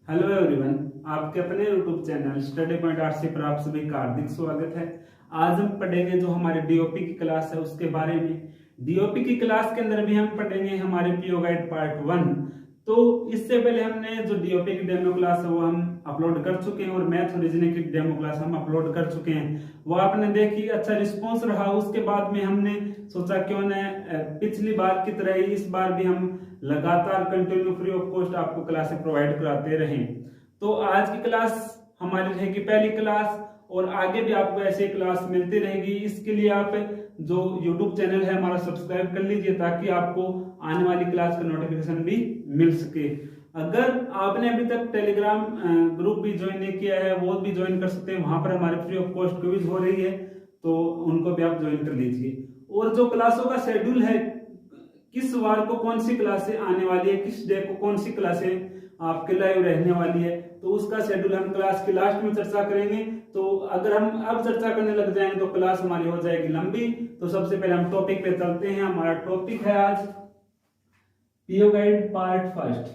Hello everyone, आपके अपने YouTube channel study point RC पर आप सभी का हार्दिक स्वागत है। आज हम पढ़ेंगे जो हमारे डीओपी की क्लास है उसके बारे में। डीओपी की क्लास के अंदर भी हम पढ़ेंगे हमारे पीओ गाइड पार्ट 1। तो इससे पहले हमने जो डीओपी की डेमो क्लास है वो हम अपलोड कर चुके हैं और मैथ और रीजनिंग की डेमो क्लास हम अपलोड कर चुके हैं। वो आपने देखी, अच्छा रिस्पॉन्स रहा। उसके बाद में हमने सोचा क्यों न पिछली बार की तरह ही इस बार भी हम लगातार कंटिन्यू फ्री ऑफ कॉस्ट आपको क्लासेस प्रोवाइड कराते रहें। तो आज की क्लास हमारी रहेगी पहली क्लास और आगे भी आपको ऐसे क्लास मिलती रहेगी। इसके लिए आप जो YouTube चैनल है हमारा सब्सक्राइब कर लीजिए ताकि आपको आने वाली क्लास का नोटिफिकेशन भी मिल सके। अगर आपने अभी तक टेलीग्राम ग्रुप भी ज्वाइन नहीं किया है वो भी ज्वाइन कर सकते हैं। वहां पर हमारे फ्री ऑफ कॉस्ट क्विज हो रही है तो उनको भी आप ज्वाइन कर लीजिए। और जो क्लासों का शेड्यूल है, किस वार को कौन सी क्लासें आने वाली है, किस डे को कौन सी क्लासें आपके लाइव रहने वाली है, तो उसका शेड्यूल हम क्लास के लास्ट में चर्चा करेंगे। तो अगर हम अब चर्चा करने लग जाएंगे तो क्लास हमारी हो जाएगी लंबी। तो सबसे पहले हम टॉपिक पे चलते हैं। हमारा टॉपिक है आज PO guide part first.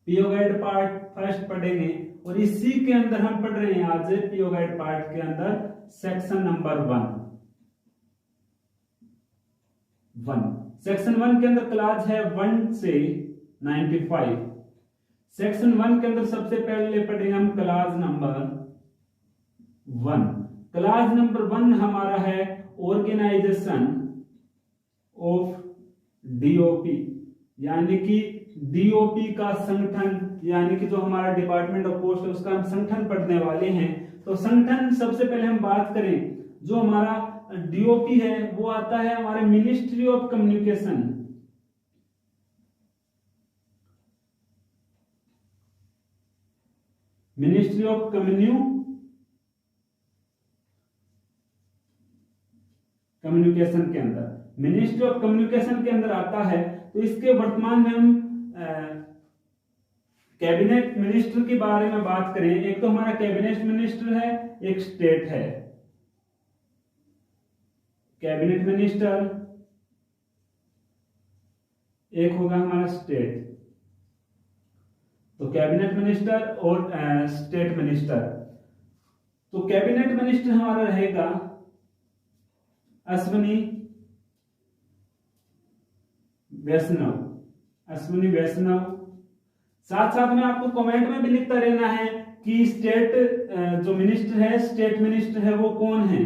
PO guide part first पढ़ेंगे और इसी के अंदर हम पढ़ रहे हैं आज पीओ गाइड पार्ट के अंदर सेक्शन नंबर 1। सेक्शन 1 के अंदर क्लास है 1 से 95। सेक्शन 1 के अंदर सबसे पहले पढ़ेंगे हम क्लास नंबर 1। क्लास नंबर 1 हमारा है ऑर्गेनाइजेशन ऑफ डीओपी, यानी कि डीओपी का संगठन, यानी कि जो हमारा डिपार्टमेंट ऑफ पोस्ट है उसका हम संगठन पढ़ने वाले हैं। तो संगठन सबसे पहले हम बात करें, जो हमारा डीओपी है वो आता है हमारे ministry of communication. Ministry of communication के अंदर, मिनिस्ट्री ऑफ कम्युनिकेशन के अंदर आता है। तो इसके वर्तमान में हम कैबिनेट मिनिस्टर के बारे में बात करें। एक तो हमारा कैबिनेट मिनिस्टर है, एक स्टेट है। कैबिनेट मिनिस्टर, एक होगा हमारा स्टेट। तो कैबिनेट मिनिस्टर और स्टेट मिनिस्टर। तो कैबिनेट मिनिस्टर हमारा रहेगा अश्विनी वैष्णव। अश्विनी वैष्णव। साथ साथ में आपको कमेंट में भी लिखता रहना है कि स्टेट जो मिनिस्टर है, स्टेट मिनिस्टर है वो कौन है।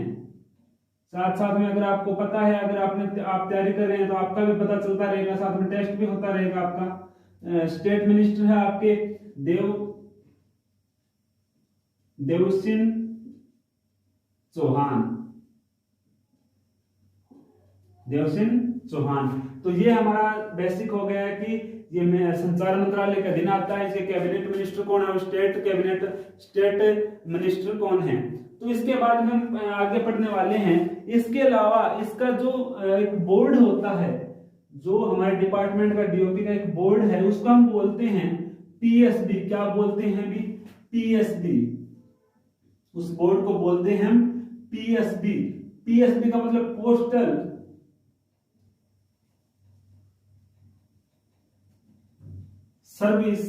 साथ साथ में अगर आपको पता है, अगर आप तैयारी कर रहे हैं तो आपका भी पता चलता रहेगा, साथ में टेस्ट भी होता रहेगा आपका। स्टेट मिनिस्टर है आपके देवसिंह चौहान। देवसिंह चौहान। तो ये हमारा बेसिक हो गया है कि ये संचार मंत्रालय का अधीन आता है। इसके कैबिनेट मिनिस्टर कौन है, स्टेट मिनिस्टर कौन है। तो इसके बाद में हम आगे पढ़ने वाले हैं। इसके अलावा इसका जो एक बोर्ड होता है, जो हमारे डिपार्टमेंट का डीओपी का एक बोर्ड है, उसको हम बोलते हैं पीएसबी। क्या बोलते हैं भी? पीएसबी। उस बोर्ड को बोलते हैं हम पीएसबी। पीएसबी का मतलब पोस्टल सर्विस,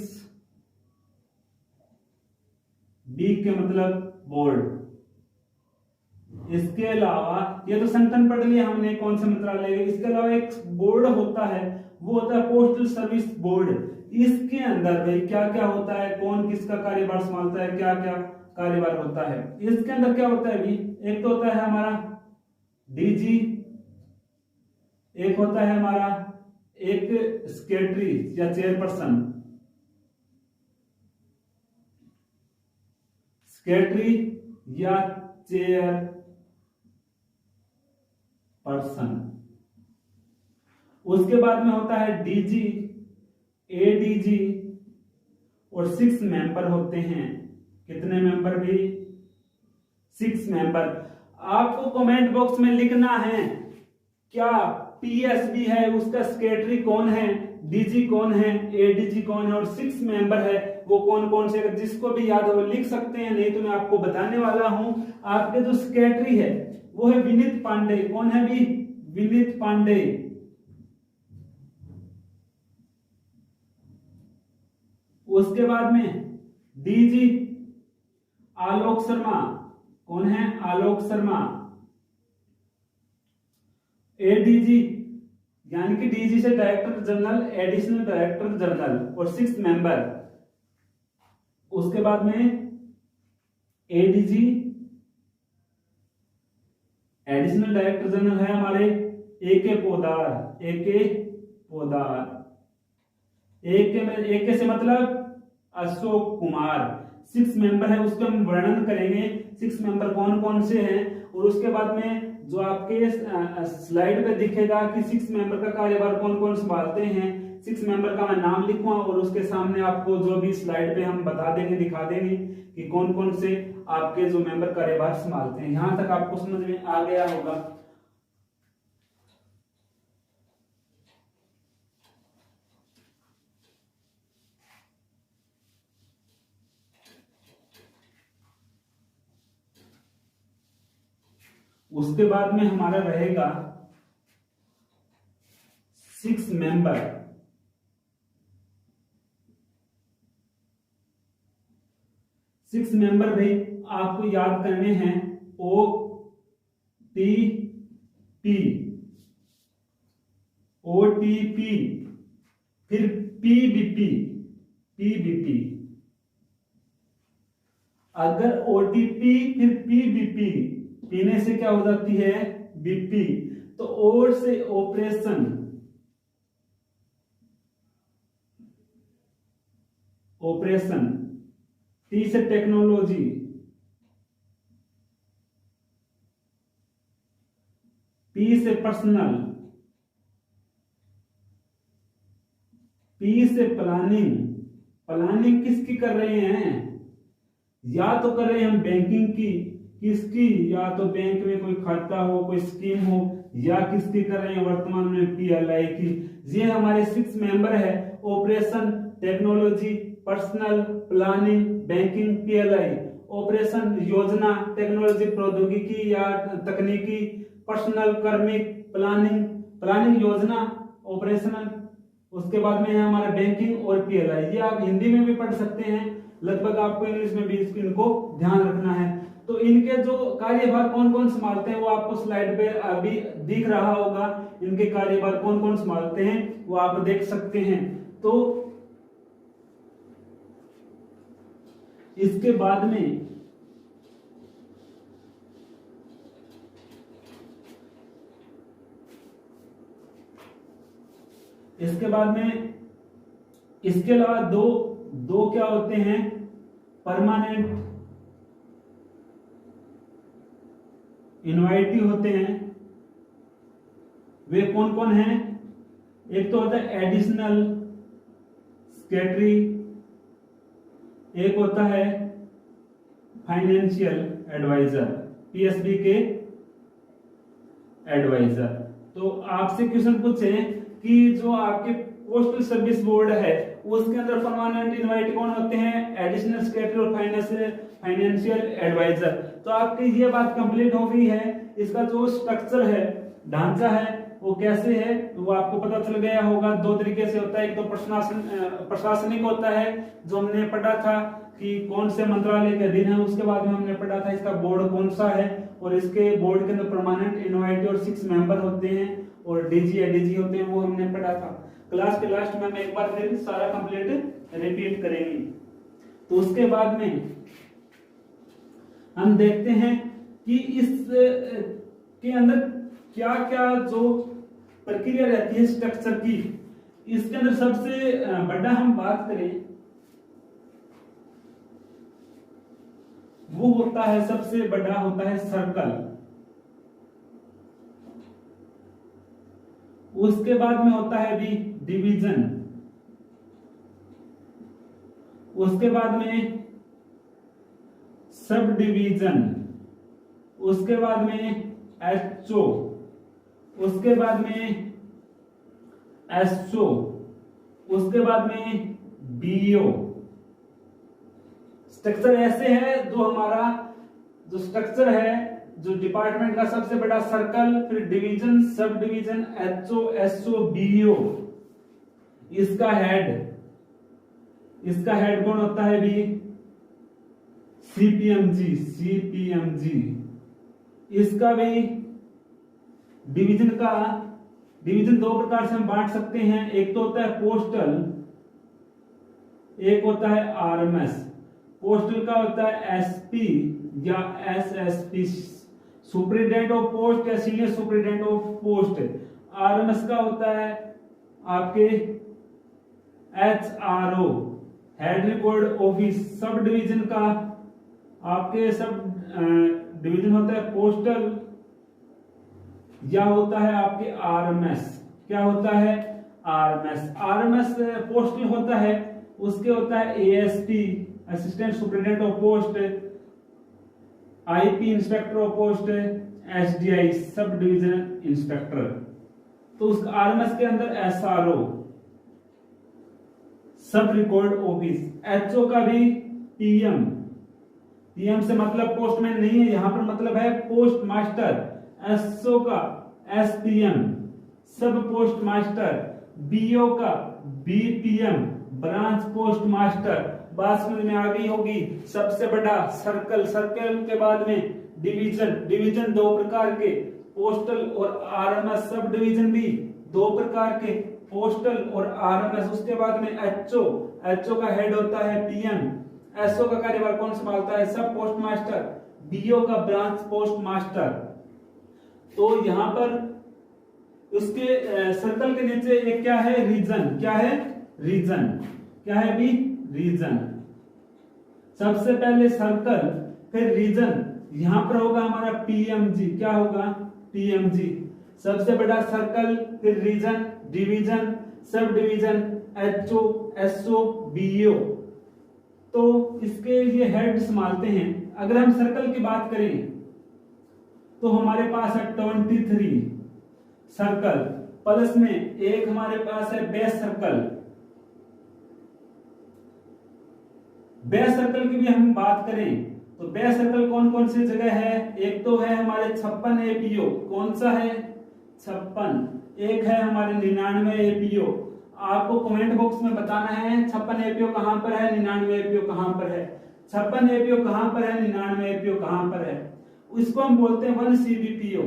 बी के मतलब बोर्ड। इसके अलावा ये तो संगठन पढ़ लिया हमने कौन से मंत्रालय है। इसके अलावा एक बोर्ड होता है, वो होता है पोस्टल सर्विस बोर्ड। इसके अंदर भाई क्या क्या होता है, कौन किसका कार्यभार संभालता है, क्या क्या कार्यभार होता है। इसके अंदर क्या होता है भी? एक तो होता है हमारा डीजी, एक होता है हमारा एक सेक्रेटरी या चेयरपर्सन। सेक्रेटरी या चेयर पर्सन। उसके बाद में होता है डीजी, एडीजी और 6 मेंबर होते हैं। कितने मेंबर भी? 6 मेंबर। आपको कमेंट बॉक्स में लिखना है क्या पीएसबी है उसका सेक्रेटरी कौन है, डीजी कौन है, एडीजी कौन है और 6 मेंबर है वो कौन कौन से। जिसको भी याद हो वो लिख सकते हैं, नहीं तो मैं आपको बताने वाला हूं। आपके जो सेक्रेटरी है वो है विनीत पांडे। कौन है भी? विनीत पांडे। उसके बाद में डीजी आलोक शर्मा, कौन है? आलोक शर्मा। एडीजी यानी कि डीजी से director general, additional director general और 6 मेंबर। उसके बाद में एडीजी एडिशनल डायरेक्टर जनरल है हमारे एके पोदार। एके पोदार, एके से मतलब अशोक कुमार। 6 मेंबर है, उसको हम वर्णन करेंगे 6 मेंबर कौन कौन से हैं। और उसके बाद में जो आपके स्लाइड पे दिखेगा कि 6 मेंबर का कार्यभार कौन कौन संभालते हैं, 6 मेंबर का मैं नाम लिखूंगा और उसके सामने आपको जो भी स्लाइड पे हम बता देंगे, दिखा देंगे कि कौन कौन से आपके जो मेंबर कार्यभार संभालते हैं। यहां तक आपको समझ में आ गया होगा। उसके बाद में हमारा रहेगा 6 मेंबर। 6 मेंबर भाई आपको याद करने हैं। O T P, O T P, फिर पीबीपी। पीबीपी, अगर ओटीपी फिर पीबीपी पीने से क्या हो जाती है? बीपी। तो और से ऑपरेशन, ऑपरेशन। टी से टेक्नोलॉजी, पी से पर्सनल, पी से प्लानिंग। प्लानिंग किसकी कर रहे हैं? या तो कर रहे हैं हम बैंकिंग की, किसकी? या तो बैंक में कोई खाता हो, कोई स्कीम हो, या किसकी कर रहे हैं वर्तमान में? पीएलआई की। ये हमारे 6 मेंबर है। Operation, technology, personal, planning, banking, PLI. Operation योजना, टेक्नोलॉजी प्रौद्योगिकी या तकनीकी, पर्सनल कर्मिक, प्लानिंग प्लानिंग योजना, ऑपरेशनल। उसके बाद में है हमारा बैंकिंग और पीएलआई। ये आप हिंदी में भी पढ़ सकते हैं, लगभग आपको इंग्लिश में भी इनको ध्यान रखना है। तो इनके जो कार्यभार कौन कौन संभालते हैं वो आपको स्लाइड पे अभी दिख रहा होगा। इनके कार्यभार कौन कौन संभालते हैं वो आप देख सकते हैं। तो इसके बाद में इसके अलावा दो क्या होते हैं? परमानेंट इनवाइटी होते हैं। वे कौन कौन हैं? एक तो होता है एडिशनल सेक्रेटरी, एक होता है फाइनेंशियल एडवाइजर, पीएसबी के एडवाइजर। तो आपसे क्वेश्चन पूछे कि जो आपके पोस्टल सर्विस बोर्ड है उसके अंदर परमानेंट इनवाइट कौन होते हैं? एडिशनल सेक्रेटरी और फाइनेंशियल एडवाइजर। तो आपकी ये बात कंप्लीट हो गई है। इसका जो स्ट्रक्चर है, ढांचा है, वो कैसे है वो आपको पता चल गया होगा। 2 तरीके से होता है। एक तो प्रशासनिक होता है जो हमने पढ़ा था कि कौन से मंत्रालय के अधीन है। उसके बाद में हमने पढ़ा था इसका बोर्ड कौन सा है, और इसके बोर्ड के अंदर परमानेंट इनवाइटी और 6 मेंबर होते हैं और डीजी एडीजी होते हैं, वो हमने पढ़ा था। क्लास के लास्ट में हम एक बार फिर सारा कंप्लीट रिपीट करेंगे। तो उसके बाद में हम देखते हैं कि इस के अंदर क्या क्या जो प्रक्रिया रहती है स्ट्रक्चर की। इसके अंदर सबसे बड़ा हम बात करें वो होता है, सबसे बड़ा होता है सर्कल। उसके बाद में होता है भी डिवीजन। उसके बाद में सब डिवीजन। उसके बाद में एचओ। उसके बाद में एसओ। उसके बाद में बीओ। स्ट्रक्चर ऐसे है जो हमारा जो स्ट्रक्चर है, जो डिपार्टमेंट का सबसे बड़ा सर्कल, फिर division, sub division, HO, SO, BO, इसका हेड इसका हेड कौन होता है भी? सीपीएमजी, सीपीएमजी। इसका भी डिवीजन दो प्रकार से हम बांट सकते हैं, एक तो होता है पोस्टल, एक होता है आरएमएस। पोस्टल का होता है एसपी या एसएसपी, सुपरिटेंडेंट ऑफ पोस्ट या senior superintendent of post. RMS का होता है आपके HRO, head record office. Sub division का आपके सब डिवीजन होता है पोस्टल या होता है आपके आरएमएस। क्या होता है? आरएमएस। आरएमएस पोस्टल होता है, उसके होता है ASP, assistant superintendent of post, IP inspector of post, SDI sub division inspector. तो उस आरएमएस के अंदर एसआरओ, सब रिकॉर्ड ऑफिस। एचओ का भी पीएम, पीएम से मतलब पोस्टमैन नहीं है, यहां पर मतलब है पोस्ट मास्टर। एसओ का एसपीएम, सब पोस्ट मास्टर। बीओ का बीपीएम, ब्रांच पोस्ट मास्टर। बात समझ में आ गई होगी। सबसे बड़ा सर्कल, सर्कल के बाद में डिवीजन, डिवीजन दो प्रकार के, पोस्टल और आरएमएस। सब डिवीजन भी दो प्रकार के, पोस्टल और आरएमएस। उसके बाद में एचओ, एचओ का हेड होता है पीएम। एसओ का कार्यभार कौन संभालता है? सब पोस्ट मास्टर। बीओ का ब्रांच पोस्ट मास्टर। तो यहां पर उसके सर्कल के नीचे एक क्या है? रीजन। क्या है? रीजन। क्या है भी? रीजन। सबसे पहले सर्कल, फिर रीजन। यहां पर होगा हमारा पीएमजी। क्या होगा? पीएमजी। सबसे बड़ा सर्कल, फिर region, division, sub division, HO, SO, BO. तो इसके ये हेड संभालते हैं। अगर हम सर्कल की बात करें तो हमारे पास है 23 सर्कल, प्लस में एक हमारे पास है बेस सर्कल। बेस सर्कल की भी हम बात करें तो बेस सर्कल कौन कौन सी जगह है? एक तो है हमारे 56 एपीओ। कौन सा है? 56। एक है हमारे 99 एपीओ। आपको कमेंट बॉक्स में बताना है 56 एपीओ कहां पर है, 99 एपीओ कहां पर है। 56 एपीओ कहां पर है, 99 एपीओ कहां पर है? इसको हम बोलते हैं 1 सीबीपीओ,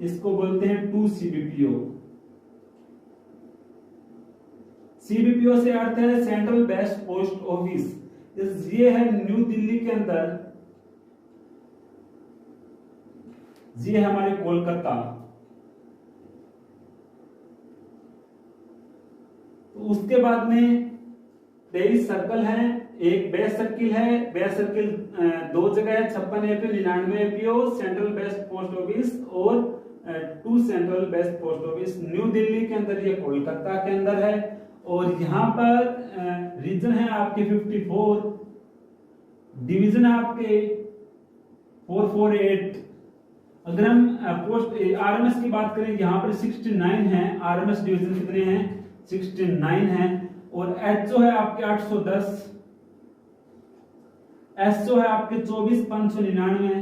इसको बोलते हैं 2 सीबीपीओ। सीबीपीओ से अर्थ है सेंट्रल बेस्ड पोस्ट ऑफिस। ये है न्यू दिल्ली के अंदर, ये है हमारे कोलकाता। तो उसके बाद में 23 सर्कल है, एक बेस सर्किल है। बेस सर्किल दो जगह है, 56 APO, 99 APO, central based post office और 2 central based post office. New Delhi के अंदर, ये कोलकाता के अंदर है। और यहाँ पर रीजन है आपके 54, डिवीजन है आपके 448। अगर हम पोस्ट आरएमएस की बात करें, यहाँ पर 69 है। आरएमएस डिवीजन कितने हैं? 69 है। और एचओ है आपके 810, एसओ है आपके 24,599,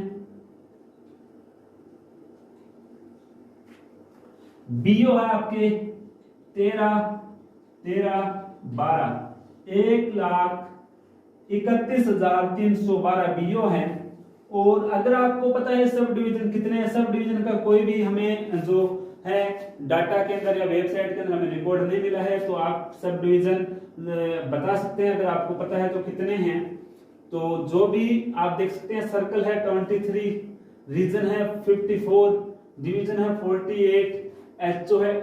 बीओ है आपके 13,12, 1,31,312 बीओ है। और अगर आपको पता है सब डिवीजन कितने हैं, सब डिवीजन का कोई भी हमें जो है डाटा के अंदर या वेबसाइट के अंदर हमें रिकॉर्ड नहीं मिला है, तो आप सब डिवीजन बता सकते हैं। अगर आपको पता है तो कितने हैं, तो जो भी आप देख सकते हैं, सर्कल है 23, रीजन है 54, डिवीजन है 48, एचओ है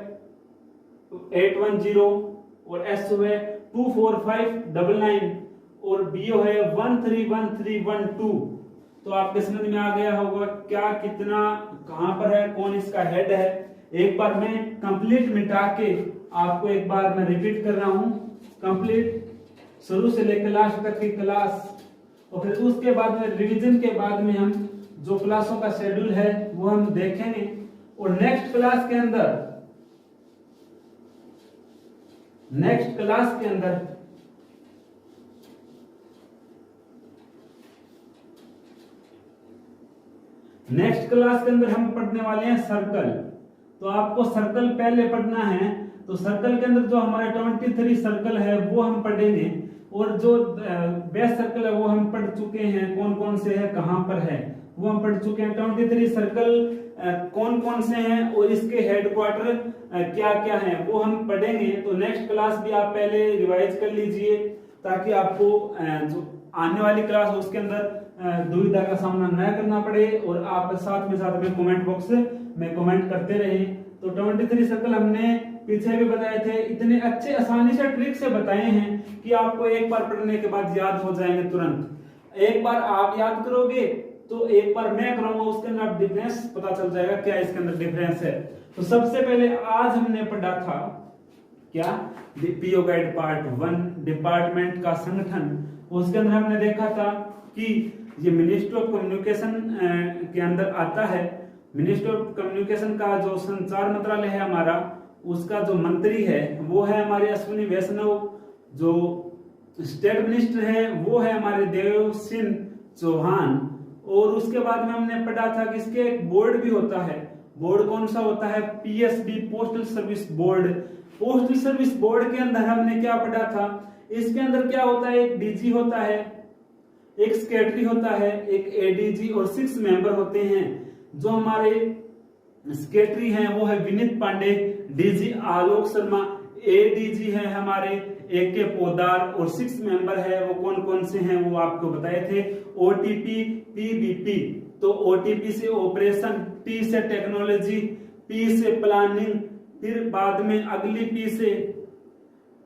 810 और एसओ है 24599 और बीओ है 131312। तो आपके समझ में आ गया होगा क्या, कितना, कहां पर है, कौन इसका हेड है। एक बार मैं कंप्लीट मिटा के आपको एक बार मैं रिपीट कर रहा हूं, कंप्लीट शुरू से लेकर लास्ट तक की क्लास। और फिर उसके बाद में रिवीजन के बाद में हम जो क्लासों का शेड्यूल है वो हम देखेंगे। और नेक्स्ट क्लास के अंदर नेक्स्ट क्लास के अंदर हम पढ़ने वाले हैं सर्कल। तो आपको सर्कल पहले पढ़ना है। तो सर्कल के अंदर जो हमारे 23 सर्कल है वो हम पढ़ेंगे, और जो बेस सर्कल है वो हम पढ़ चुके हैं, कौन कौन से है कहां पर है वो हम पढ़ चुके हैं। 23 सर्कल कौन कौन से हैं और इसके हेडक्वार्टर क्या क्या हैं वो हम पढ़ेंगे। तो नेक्स्ट क्लास भी आप पहले रिवाइज कर लीजिए, ताकि आपको जो आने वाली क्लास है उसके अंदर दुविधा का सामना न करना पड़े, और आप साथ में कमेंट बॉक्स में कमेंट करते रहे। तो 23 सर्कल हमने पीछे भी बताए थे, इतने अच्छे आसानी से ट्रिक से बताए हैं कि आपको एक बार पढ़ने के बाद याद हो जाएंगे तुरंत। एक बार आप याद करोगे तो एक बार मैं कराऊंगा, उसके अंदर आप डिफरेंस पता चल जाएगा क्या इसके अंदर डिफरेंस है। तो सबसे पहले आज हमने पढ़ा था क्या, पीओ गाइड पार्ट 1 डिपार्टमेंट का संगठन। उसके अंदर हमने देखा था कि ये मिनिस्ट्री ऑफ कम्युनिकेशन के अंदर आता है। मिनिस्ट्री ऑफ कम्युनिकेशन का जो संचार मंत्रालय है हमारा, उसका जो मंत्री है वो है हमारे अश्विनी वैष्णव। जो स्टेट मिनिस्टर है वो है हमारे देव सिंह चौहान। और उसके बाद में हमने पढ़ा था कि इसके एक बोर्ड भी होता है। बोर्ड कौन सा होता है, PSB postal service board. Postal service board के अंदर हमने क्या पढ़ा था, इसके अंदर क्या होता है, एक डीजी होता है, एक सेक्रेटरी होता है, एक एडीजी और 6 मेंबर होते हैं। जो हमारे सेक्रेटरी हैं वो है विनीत पांडे, डीजी आलोक शर्मा, एडीजी है हमारे एक के पोदार, और 6 मेंबर है वो कौन कौन से हैं वो आपको बताए थे। ओटीपी, पीबीपी, तो ओटीपी से ऑपरेशन, टी से टेक्नोलॉजी, पी से प्लानिंग, फिर बाद में अगली पी से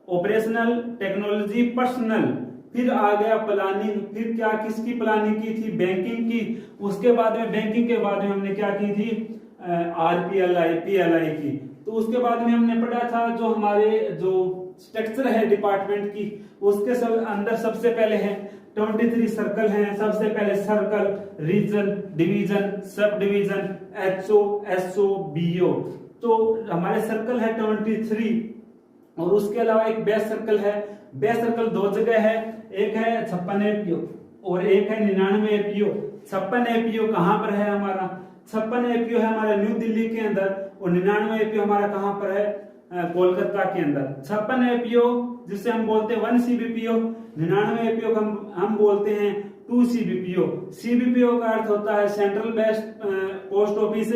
ऑपरेशनल, टेक्नोलॉजी, पर्सनल, फिर आ गया प्लानिंग। फिर क्या किसकी प्लानिंग की थी, बैंकिंग की। उसके बाद में बैंकिंग के बाद में हमने क्या की थी, आरपीएलआई, पीएलआई की। तो उसके बाद में हमने पढ़ा था जो हमारे जो स्ट्रक्चर है डिपार्टमेंट की, उसके अंदर सबसे पहले है 23 सर्कल हैं। सबसे पहले circle, region, division, sub division, HO, SO, BO. तो हमारे सर्कल है 23, और उसके अलावा एक बेस सर्कल है। बेस सर्कल 2 जगह है, एक है 56 एपीओ और एक है 99 एपीओ। 56 एपीओ कहां पर है हमारा, 56 एपीओ है हमारा न्यू दिल्ली के अंदर, और 99 एपीओ हमारा कहां पर है, कोलकाता के अंदर। 56 एपीओ जिसे हम बोलते हैं 1 सीबीपीओ, 99 एपीओ हम बोलते हैं 2 सीबीपीओ। सीबीपीओ का अर्थ होता है सेंट्रल बेस्ड पोस्ट ऑफिस।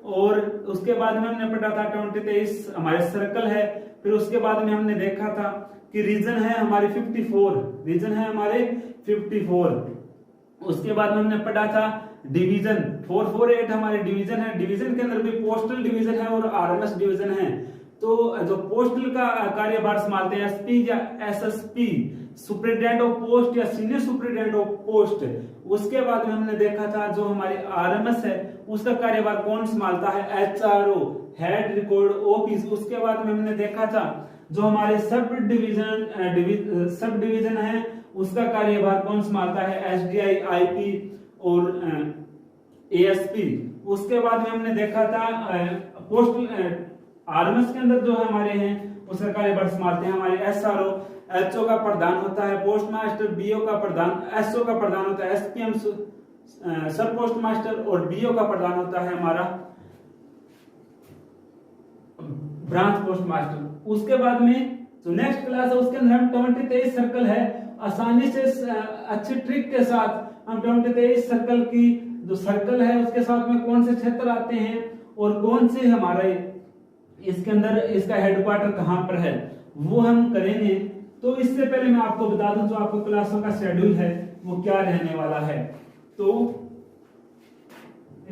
और उसके बाद में हमने पढ़ा था 23 हमारे सर्कल है। फिर उसके बाद में हमने देखा था कि रीजन है हमारे 54, रीजन है हमारे 54। उसके बाद में हमने पढ़ा था डिवीजन, 448 हमारे डिवीजन है। डिवीजन के अंदर भी पोस्टल डिवीजन है और आरएमएस डिवीजन है। तो जो पोस्टल का कार्यभार संभालते हैं एसपी या एसएसपी, सुपरिटेंडेंट ऑफ पोस्ट या सीनियर सुपरिटेंडेंट ऑफ पोस्ट। उसके बाद में हमने देखा था जो हमारे आरएमएस है उसका कार्यभार कौन संभालता है, एचआरओ, हेड रिकॉर्ड ऑफिस। उसके बाद में हमने देखा था जो हमारे सब डिवीजन है उसका कार्यभार कौन संभालता है, एसडीआई, आईपी और एएसपी। उसके बाद में हमने देखा था पोस्टल आरएमएस के अंदर जो हमारे हैं उसका कार्यभार संभालते हैं हमारे एसआरओ। एचओ का प्रधान होता है पोस्ट मास्टर, बीओ का प्रधान, एसओ का प्रधान होता है एसपीएम सब पोस्ट मास्टर, और बीओ का प्रधान होता है हमारा ब्रांच पोस्ट मास्टर। उसके बाद में जो नेक्स्ट क्लास है उसके अंदर हम 23 सर्कल है, आसानी से अच्छी ट्रिक के साथ हम 23 सर्कल की जो सर्कल है उसके साथ में कौन से क्षेत्र आते हैं और कौन से हमारे इसके अंदर इसका हेडक्वार्टर कहां पर है वो हम करेंगे। तो इससे पहले मैं आपको बता दूं जो आपको क्लासों का शेड्यूल है वो क्या रहने वाला है। तो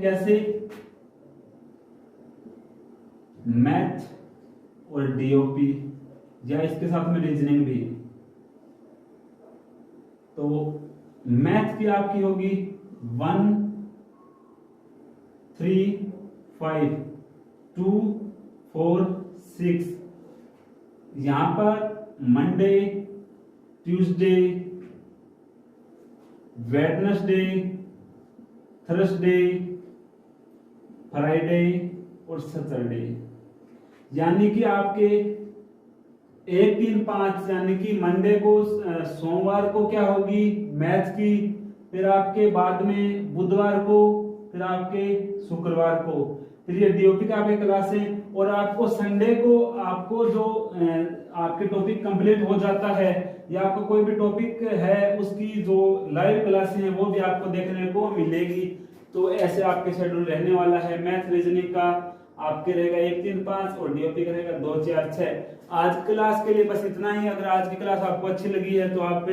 जैसे मैथ और डीओपी या इसके साथ में रीजनिंग भी। तो मैथ की आपकी होगी 1, 3, 5, 2, 4, 6। यहां पर Monday, Tuesday, Wednesday, Thursday, Friday और सैटरडे, यानी कि आपके 1, 3, 5 यानी कि मंडे को सोमवार को क्या होगी मैथ की, फिर आपके बाद में बुधवार को, फिर आपके शुक्रवार को। फिर ये डीओपी का आपके क्लास है, और आपको संडे को आपको जो आपके टॉपिक कंप्लीट हो जाता है या आपको कोई भी टॉपिक है उसकी जो लाइव क्लासें हैं वो भी आपको देखने को मिलेगी। तो ऐसे आपके शेड्यूल रहने वाला है। मैथ रीजनिंग का आपके रहेगा 1, 3, 5 और डीओपी का रहेगा 2, 4, 6। आज क्लास के लिए बस इतना ही। अगर आज की क्लास आपको अच्छी लगी है तो आप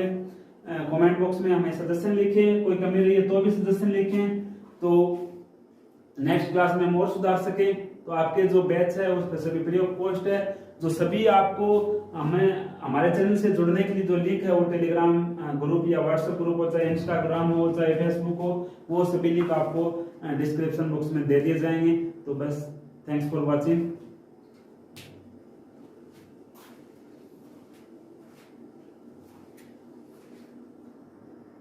कमेंट बॉक्स में हमें सजेशन लिखें, कोई कमी रही है तो भी सजेशन लिखें, तो नेक्स्ट क्लास में हम और सुधार सके। तो आपके जो बैच है उस पर सभी फ्री ऑफ कॉस्ट है। जो सभी आपको हमें हमारे चैनल से जुड़ने के लिए जो लिंक है वो टेलीग्राम ग्रुप या व्हाट्सएप ग्रुप हो, चाहे इंस्टाग्राम हो, चाहे फेसबुक हो, वो सभी लिंक आपको डिस्क्रिप्शन बॉक्स में दे दिए जाएंगे। तो बस थैंक्स फॉर वॉचिंग।